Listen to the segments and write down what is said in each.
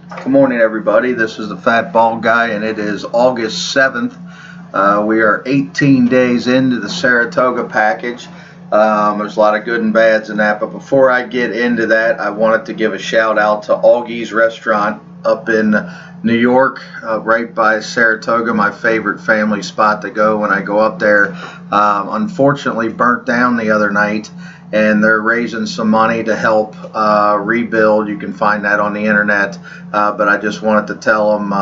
Good morning, everybody. This is the Fat Bald Guy, and it is August 7th. We are 18 days into the Saratoga package. There's a lot of good and bads in that, but before I get into that, I wanted to give a shout out to Augie's Restaurant up in New York, right by Saratoga, my favorite family spot to go when I go up there. Unfortunately, burnt down the other night, and they're raising some money to help rebuild. You can find that on the internet, but I just wanted to tell them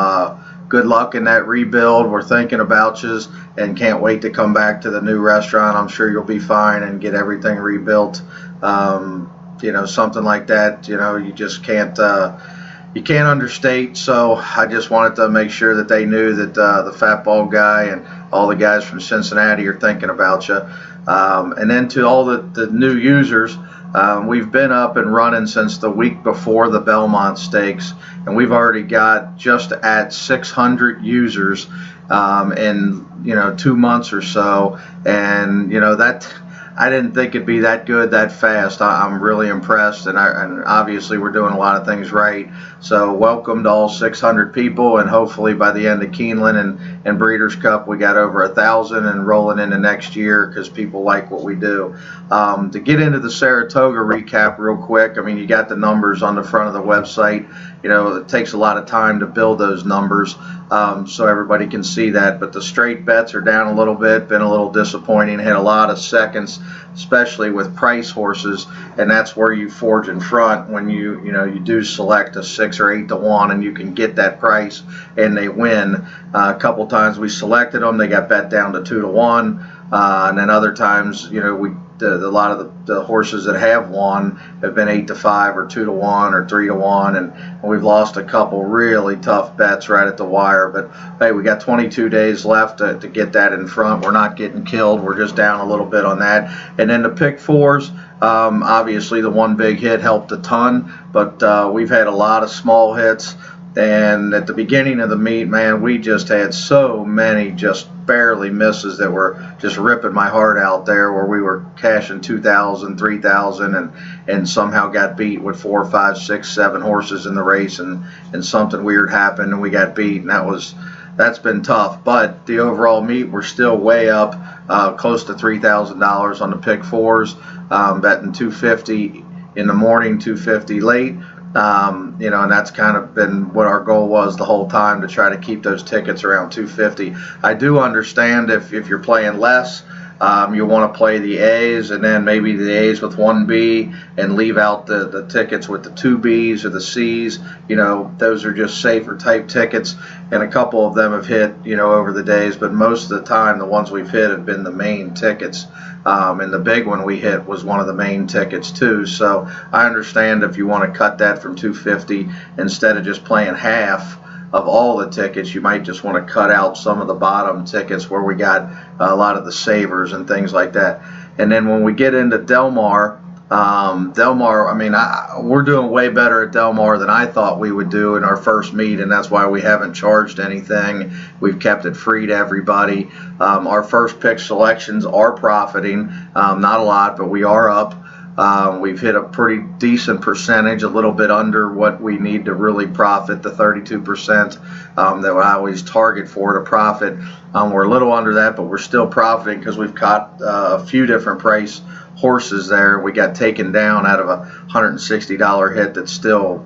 good luck in that rebuild. We're thinking about you and can't wait to come back to the new restaurant. I'm sure you'll be fine and get everything rebuilt. Something like that, you just can't understate. So I just wanted to make sure that they knew that the Fat Bald Guy and all the guys from Cincinnati are thinking about you. And then to all the new users, we've been up and running since the week before the Belmont Stakes, and we've already got just at 600 users in 2 months or so, and that I didn't think it'd be that good that fast. I'm really impressed, and obviously we're doing a lot of things right. So welcome to all 600 people, and hopefully by the end of Keeneland and Breeders' Cup we got over 1,000 and rolling into next year because people like what we do. To get into the Saratoga recap real quick, I mean, you got the numbers on the front of the website. It takes a lot of time to build those numbers so everybody can see that, but the straight bets are down a little bit, been a little disappointing, had a lot of seconds, especially with price horses, and that's where you forge in front when you do select a 6 or 8 to 1 and you can get that price and they win. A couple times we selected them, they got bet down to 2 to 1, and then other times a lot of the horses that have won have been 8 to 5 or 2 to 1 or 3 to 1, and we've lost a couple really tough bets right at the wire. But hey, we got 22 days left to get that in front. We're not getting killed. We're just down a little bit on that. And then the pick fours, obviously the one big hit helped a ton, but we've had a lot of small hits. And at the beginning of the meet, man, we just had so many just barely misses that were just ripping my heart out there, where we were cashing 2,000, 3,000 and somehow got beat with 4, 5, 6, 7 horses in the race, and something weird happened and we got beat, and that's been tough. But the overall meet, we're still way up, close to $3,000 on the pick fours, betting $250 in the morning, $250 late. And that's kind of been what our goal was the whole time, to try to keep those tickets around $250. I do understand if you're playing less, you want to play the A's and then maybe the A's with 1B and leave out the tickets with the 2Bs or the C's. Those are just safer type tickets, and a couple of them have hit, over the days, but most of the time the ones we've hit have been the main tickets. And the big one we hit was one of the main tickets too. So I understand if you want to cut that from $250, instead of just playing half of all the tickets, you might just want to cut out some of the bottom tickets where we got a lot of the savers and things like that. And then when we get into Del Mar, I mean, we're doing way better at Del Mar than I thought we would do in our first meet, and that's why we haven't charged anything. We've kept it free to everybody. Our first pick selections are profiting, not a lot, but we are up. We've hit a pretty decent percentage, a little bit under what we need to really profit, the 32% that I always target for to profit. We're a little under that, but we're still profiting because we've caught a few different price horses there. We got taken down out of a $160 hit that still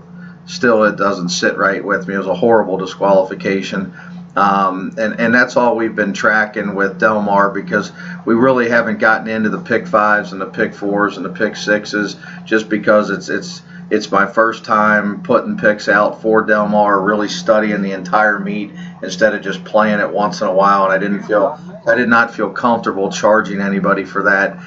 it doesn't sit right with me. It was a horrible disqualification. And that's all we've been tracking with Del Mar, because we really haven't gotten into the pick fives and the pick fours and the pick sixes, just because it's my first time putting picks out for Del Mar, really studying the entire meet instead of just playing it once in a while, and I did not feel comfortable charging anybody for that.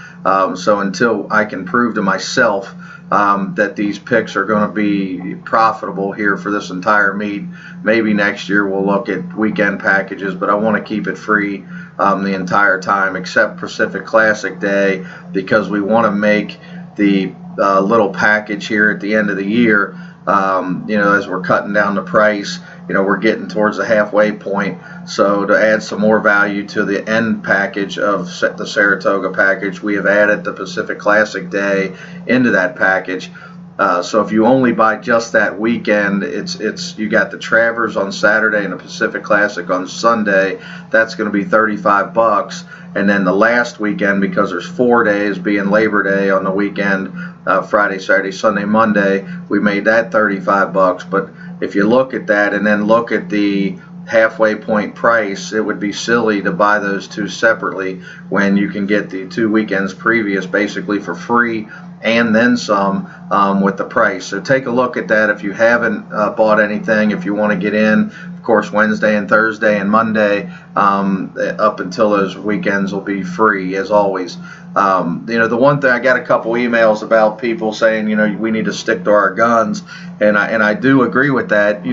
So until I can prove to myself that these picks are going to be profitable here for this entire meet, maybe next year we'll look at weekend packages, but I want to keep it free the entire time, except Pacific Classic Day, because we want to make the little package here at the end of the year, as we're cutting down the price, we're getting towards the halfway point. So to add some more value to the end package of the Saratoga package, we have added the Pacific Classic Day into that package. So if you only buy just that weekend, it's you got the Travers on Saturday and the Pacific Classic on Sunday. That's going to be $35, and then the last weekend, because there's 4 days, being Labor Day on the weekend, Friday, Saturday, Sunday, Monday, we made that $35. But if you look at that and then look at the halfway point price, it would be silly to buy those two separately when you can get the 2 weekends previous basically for free and then some with the price. So take a look at that if you haven't bought anything. If you want to get in, of course, Wednesday and Thursday and Monday up until those weekends will be free as always. The one thing, I got a couple emails about people saying, we need to stick to our guns, and I do agree with that.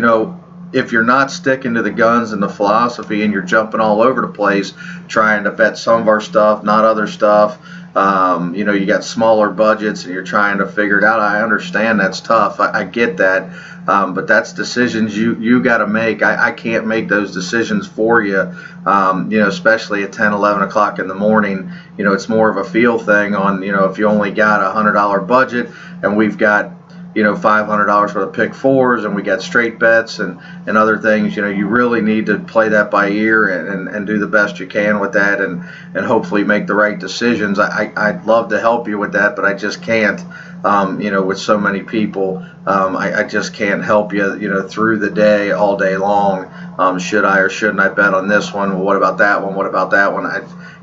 If you're not sticking to the guns and the philosophy and you're jumping all over the place trying to bet some of our stuff, not other stuff, you got smaller budgets and you're trying to figure it out, I understand that's tough. I get that. But that's decisions you got to make. I can't make those decisions for you, especially at 10, 11 o'clock in the morning. It's more of a feel thing on, if you only got a $100 budget and we've got $500 for the pick fours, and we got straight bets and other things. You really need to play that by ear and do the best you can with that, and hopefully make the right decisions. I'd love to help you with that, but I just can't. With so many people, I just can't help you. Through the day, all day long. Should I or shouldn't I bet on this one? Well, what about that one? What about that one?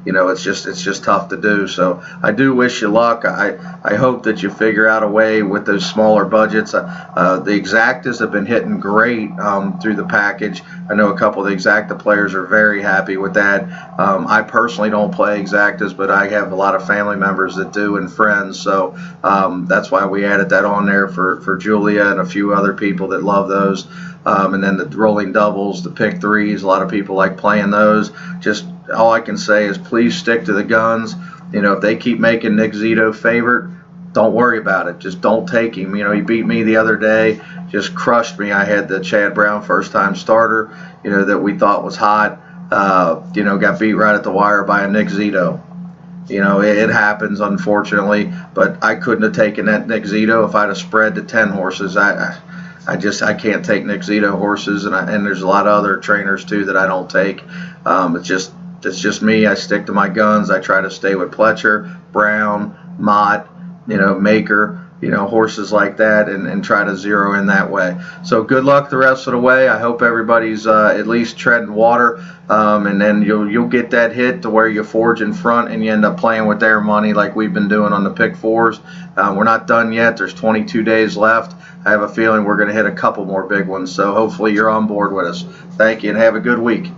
It's just tough to do. So I do wish you luck. I hope that you figure out a way with those smaller budgets. The Exactas have been hitting great through the package. I know a couple of the Exacta players are very happy with that. I personally don't play Exactas, but I have a lot of family members that do and friends. So that's why we added that on there for Julia and a few other people that love those. And then the rolling doubles, the pick threes, a lot of people like playing those. Just all I can say is please stick to the guns. If they keep making Nick Zito favorite, don't worry about it. Just don't take him. He beat me the other day, just crushed me. I had the Chad Brown first-time starter, that we thought was hot. Got beat right at the wire by a Nick Zito. It happens, unfortunately, but I couldn't have taken that Nick Zito if I'd have spread to 10 horses. I can't take Nick Zito horses, and there's a lot of other trainers too that I don't take. It's just me. I stick to my guns. I try to stay with Pletcher, Brown, Mott, Maker, horses like that, and try to zero in that way. So good luck the rest of the way. I hope everybody's at least treading water, and then you'll get that hit to where you forge in front and you end up playing with their money like we've been doing on the pick fours. We're not done yet. There's 22 days left. I have a feeling we're going to hit a couple more big ones, so hopefully you're on board with us. Thank you, and have a good week.